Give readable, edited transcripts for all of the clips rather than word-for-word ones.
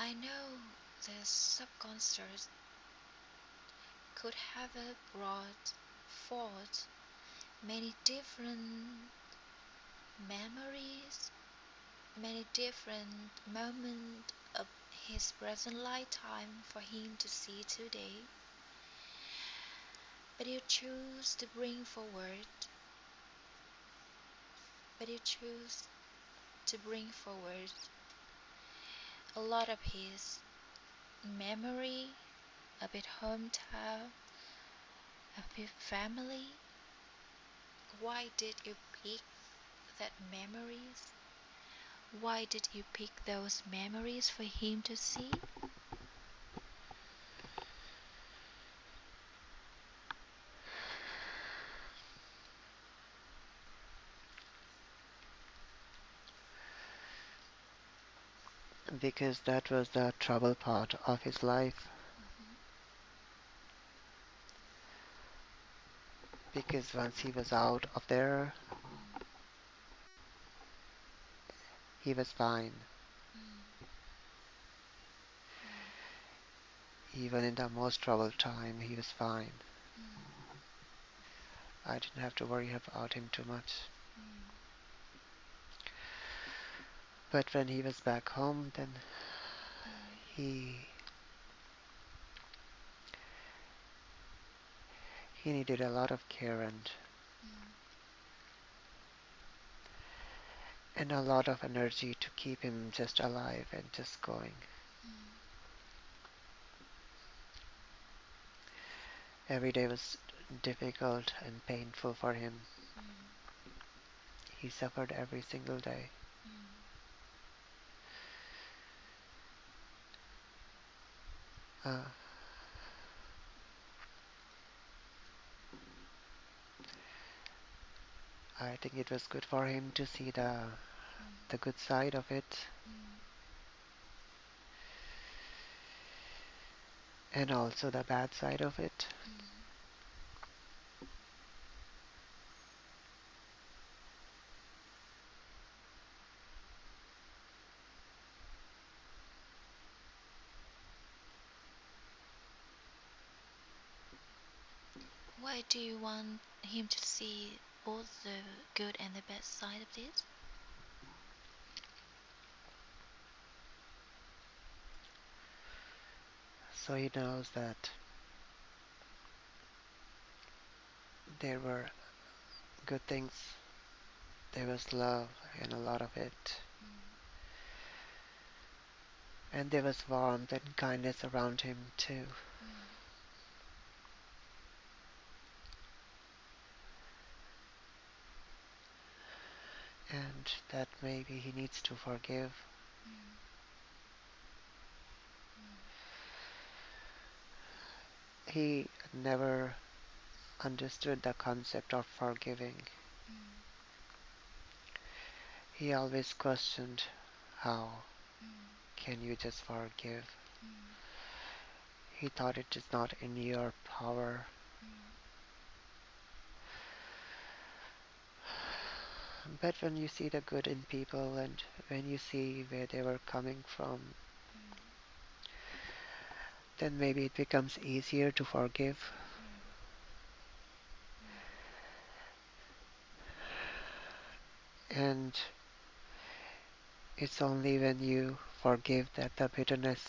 I know the subconscious could have brought forth many different memories, many different moments of his present lifetime for him to see today. But you choose to bring forward, a lot of his memory, of his hometown, of his family. Why did you pick that memories? Why did you pick those memories for him to see? Because that was the trouble part of his life. Because once he was out of there, he was fine. Even in the most troubled time, he was fine. I didn't have to worry about him too much. But when he was back home, then he needed a lot of care and a lot of energy to keep him just alive and just going. Every day was difficult and painful for him. He suffered every single day. I think it was good for him to see the good side of it, and also the bad side of it. Why do you want him to see both the good and the bad side of this? So he knows that there were good things, there was love and a lot of it. And there was warmth and kindness around him too. And that maybe he needs to forgive. He never understood the concept of forgiving. He always questioned, how can you just forgive? He thought it is not in your power. But when you see the good in people and when you see where they were coming from, then maybe it becomes easier to forgive. And it's only when you forgive that the bitterness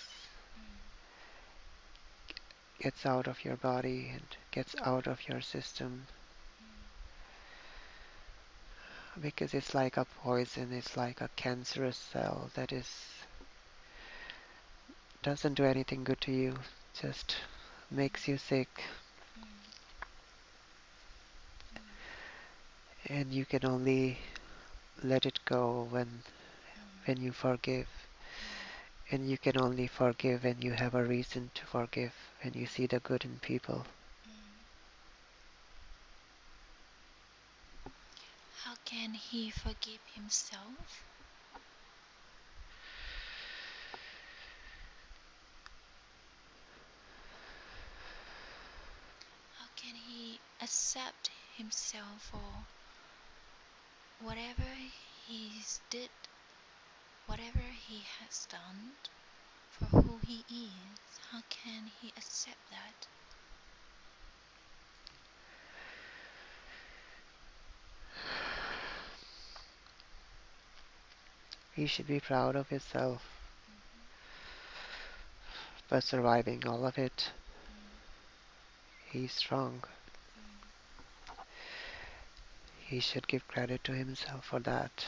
gets out of your body and gets out of your system. Because it's like a poison, it's like a cancerous cell that doesn't do anything good to you, just makes you sick. And you can only let it go when you forgive. And you can only forgive when you have a reason to forgive, when you see the good in people. How can he forgive himself? How can he accept himself for whatever he did, whatever he has done? for who he is. How can he accept that? He should be proud of himself for surviving all of it. He's strong. He should give credit to himself for that.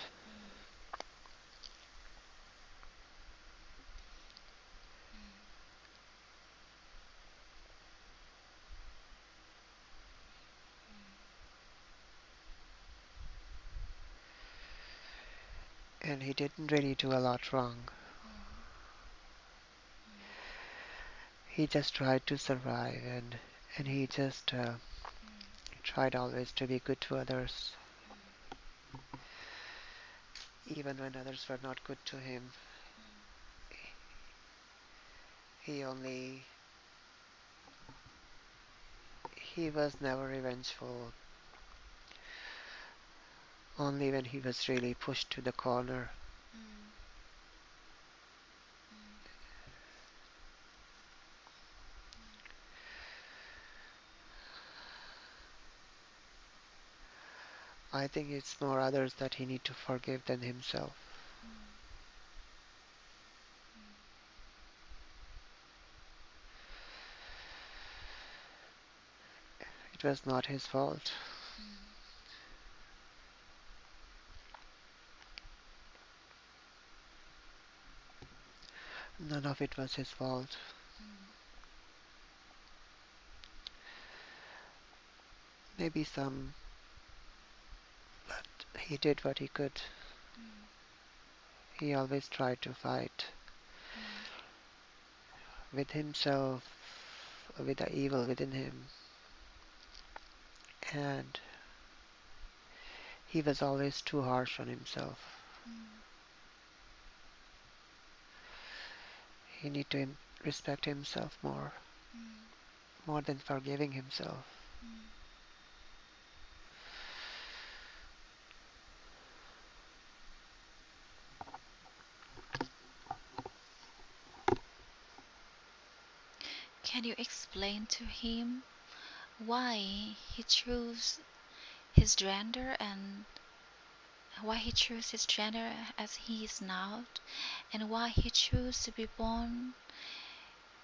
And he didn't really do a lot wrong. He just tried to survive, and he just tried always to be good to others. Even when others were not good to him, he was never revengeful. Only when he was really pushed to the corner. I think it's more others that he need to forgive than himself. It was not his fault. None of it was his fault. Maybe some, but he did what he could. He always tried to fight with himself, with the evil within him. And he was always too harsh on himself. He need to respect himself more than forgiving himself. Can you explain to him why he chose his gender and why he chose his gender as he is now, and why he chose to be born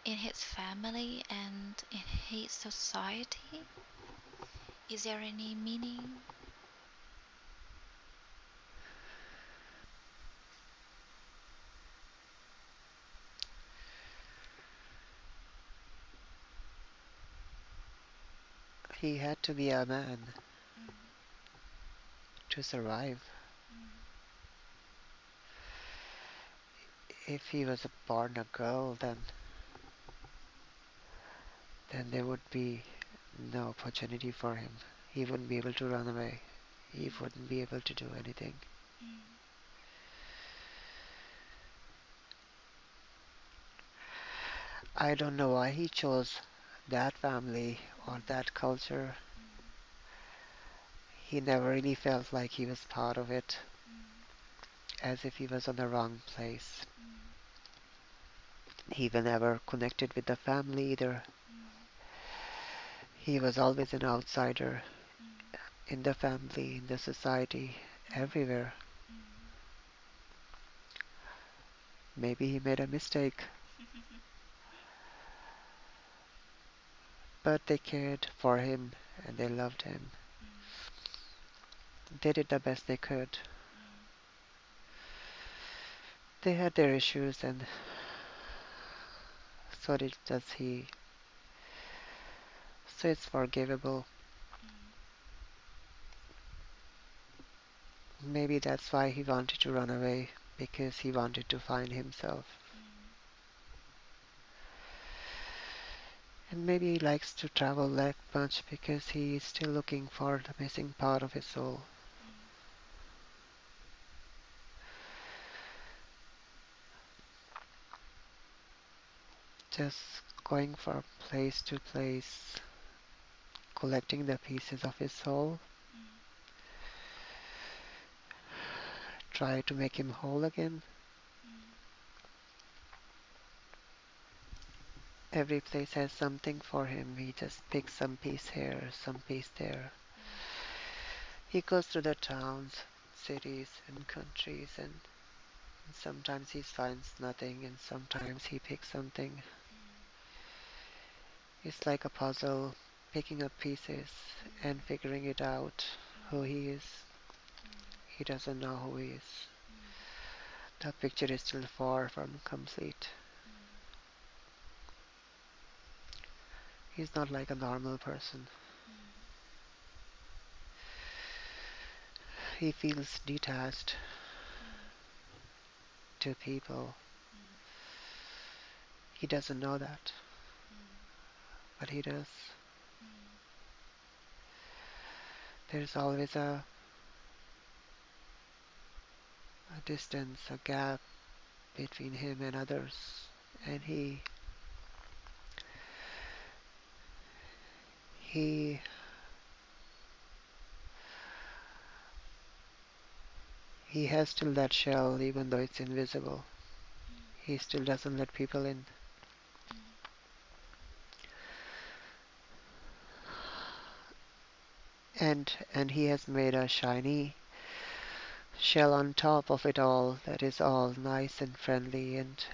in his family and in his society? Is there any meaning? He had to be a man to survive. If he was born a girl, then there would be no opportunity for him. He wouldn't be able to run away. He wouldn't be able to do anything. I don't know why he chose that family or that culture. He never really felt like he was part of it, as if he was on the wrong place. He was never connected with the family either. He was always an outsider in the family, in the society, everywhere. Maybe he made a mistake, but they cared for him and they loved him. They did the best they could. They had their issues, and so does he. So it's forgivable. Maybe that's why he wanted to run away, because he wanted to find himself. And maybe he likes to travel that much because he is still looking for the missing part of his soul. Just going from place to place, collecting the pieces of his soul, try to make him whole again. Every place has something for him. He just picks some piece here, some piece there. He goes to the towns, cities, and countries, and sometimes he finds nothing, and sometimes he picks something. It's like a puzzle, picking up pieces and figuring it out who he is. He doesn't know who he is. The picture is still far from complete. He's not like a normal person. He feels detached to people. He doesn't know that, but he does. There's always a distance, a gap between him and others, and he has still that shell even though it's invisible. He still doesn't let people in. And he has made a shiny shell on top of it all that is all nice and friendly and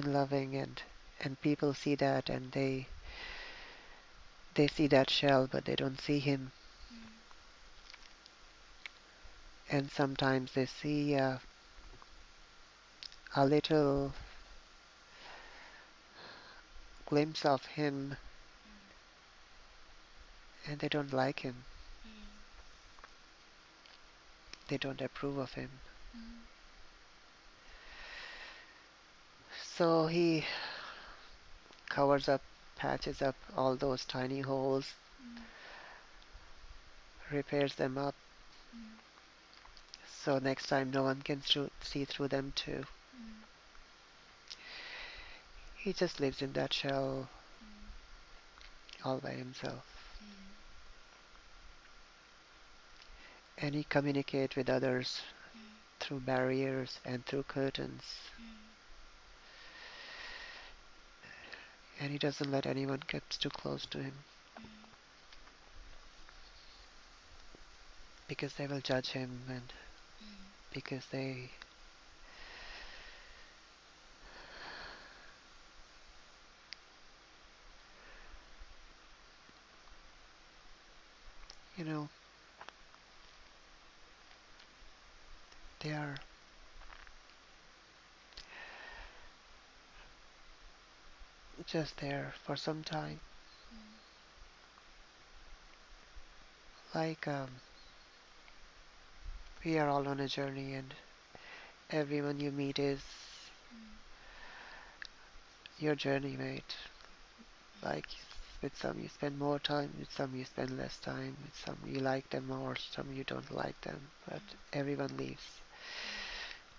loving, and people see that, and they see that shell but they don't see him. And sometimes they see a little glimpse of him and they don't like him. They don't approve of him. So he covers up, patches up all those tiny holes, repairs them up, so next time no one can see through them too. He just lives in that shell all by himself. And he communicates with others through barriers and through curtains. And he doesn't let anyone get too close to him, because they will judge him, and because they they are just there for some time. Like we are all on a journey, and everyone you meet is your journey mate. Like with some you spend more time, with some you spend less time, with some you like them more, some you don't like them, but everyone leaves.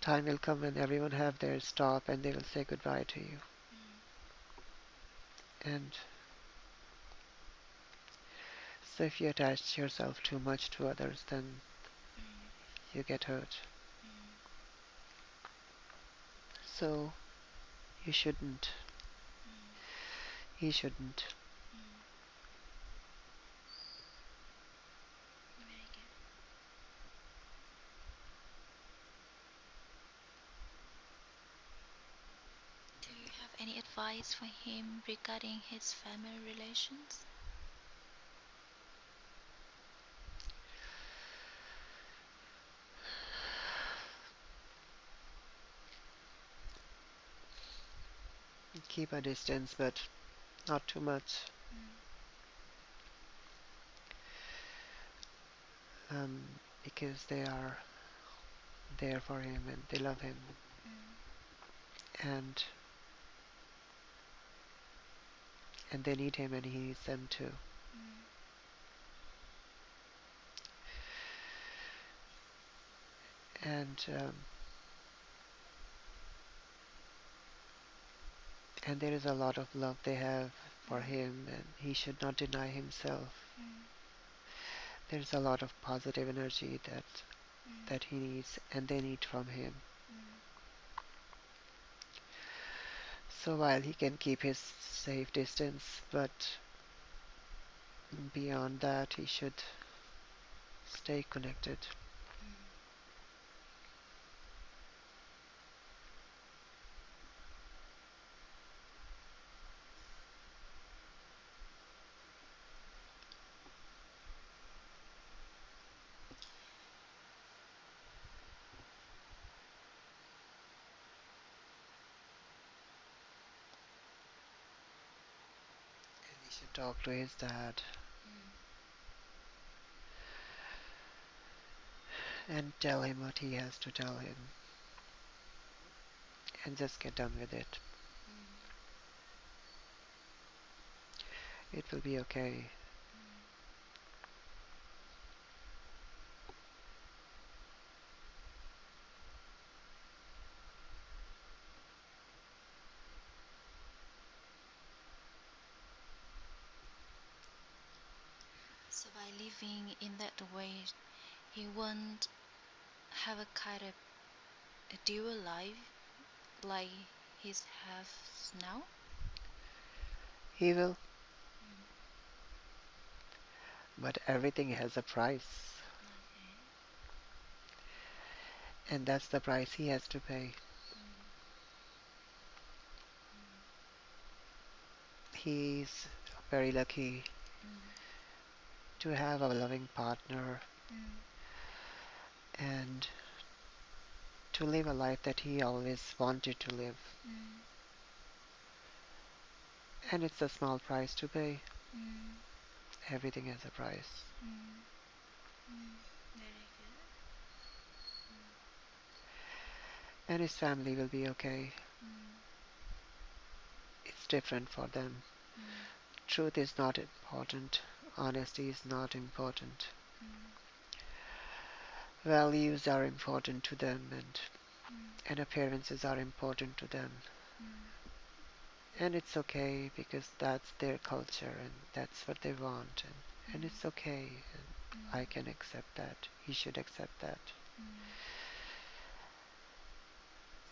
Time will come when everyone have their stop and they will say goodbye to you. And so if you attach yourself too much to others, then you get hurt. So you shouldn't. He shouldn't. Very good. Do you have any advice for him regarding his family relations? Keep a distance, but not too much. Because they are there for him and they love him. And they need him and he needs them too. And there is a lot of love they have for him, and he should not deny himself. There's a lot of positive energy that he needs and they need from him. So while he can keep his safe distance, but beyond that he should stay connected. And he should talk to his dad and tell him what he has to tell him and just get done with it. It will be okay. So by living in that way, he won't have a kind of a dual life like he's have now. He will, but everything has a price, and that's the price he has to pay. He's very lucky to have a loving partner and to live a life that he always wanted to live. And it's a small price to pay. Everything has a price. Very good. And his family will be okay. It's different for them. Truth is not important. Honesty is not important. Values are important to them, and appearances are important to them. And it's okay because that's their culture and that's what they want, and it's okay, and I can accept that. He should accept that.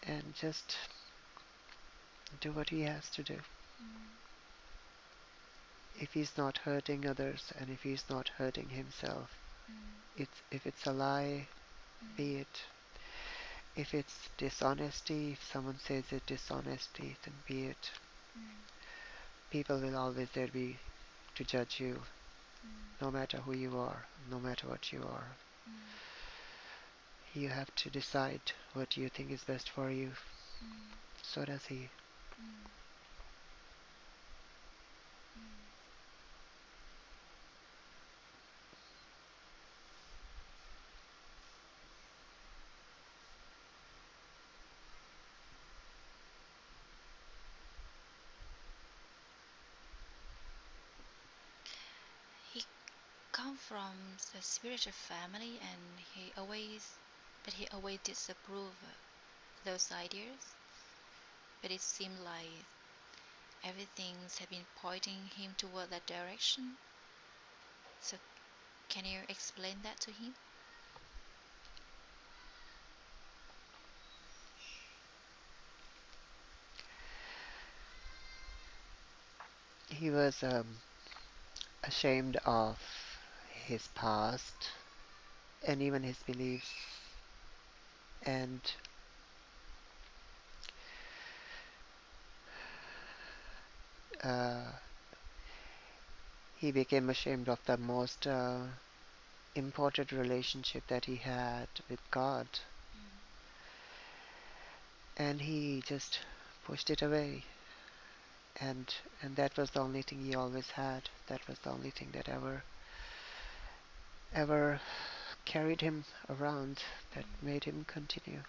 And just do what he has to do. If he's not hurting others and if he's not hurting himself, if it's a lie, be it. If it's dishonesty, if someone says it's dishonesty, then be it. People will always there be to judge you, no matter who you are, no matter what you are. You have to decide what you think is best for you. So does he. He come from the spiritual family, and he always disapprove those ideas. But it seemed like everything has been pointing him toward that direction. So can you explain that to him? He was ashamed of his past and even his beliefs, and uh, he became ashamed of the most important relationship that he had with God, and he just pushed it away. And that was the only thing he always had. That was the only thing that ever carried him around, that made him continue.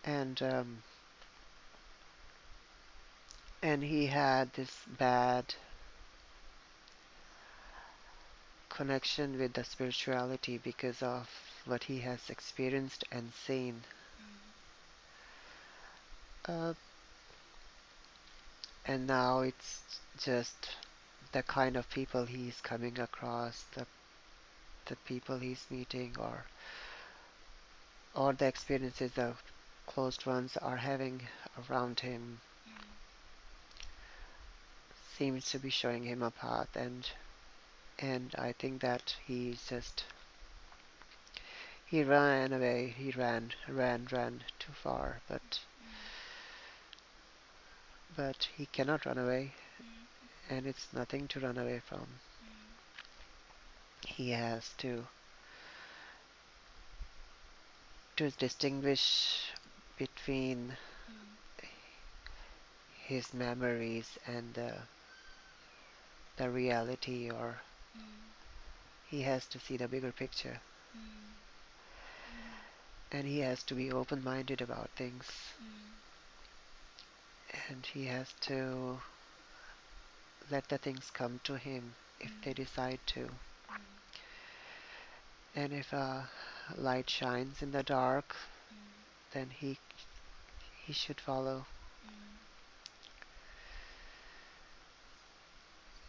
And and he had this bad connection with the spirituality because of what he has experienced and seen. Uh, and now it's just the kind of people he's coming across, the people he's meeting, or the experiences close ones are having around him seems to be showing him a path, and I think that he ran away. He ran too far, but he cannot run away, and it's nothing to run away from. He has to distinguish between his memories and the reality, or he has to see the bigger picture, and he has to be open-minded about things, and he has to let the things come to him if they decide to. And if a light shines in the dark, then he should follow.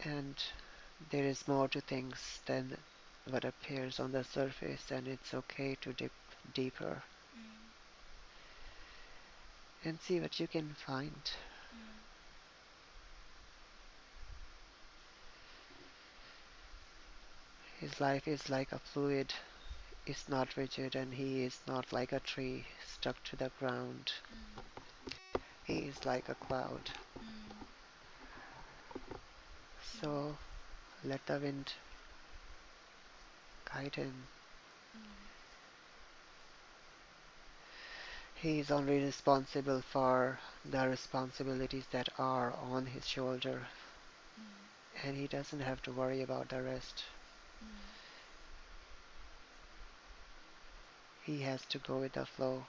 And there is more to things than what appears on the surface, and it's okay to dip deeper and see what you can find. His life is like a fluid. It's not rigid, and he is not like a tree stuck to the ground. He is like a cloud. So let the wind guide him. He is only responsible for the responsibilities that are on his shoulder, and he doesn't have to worry about the rest. He has to go with the flow.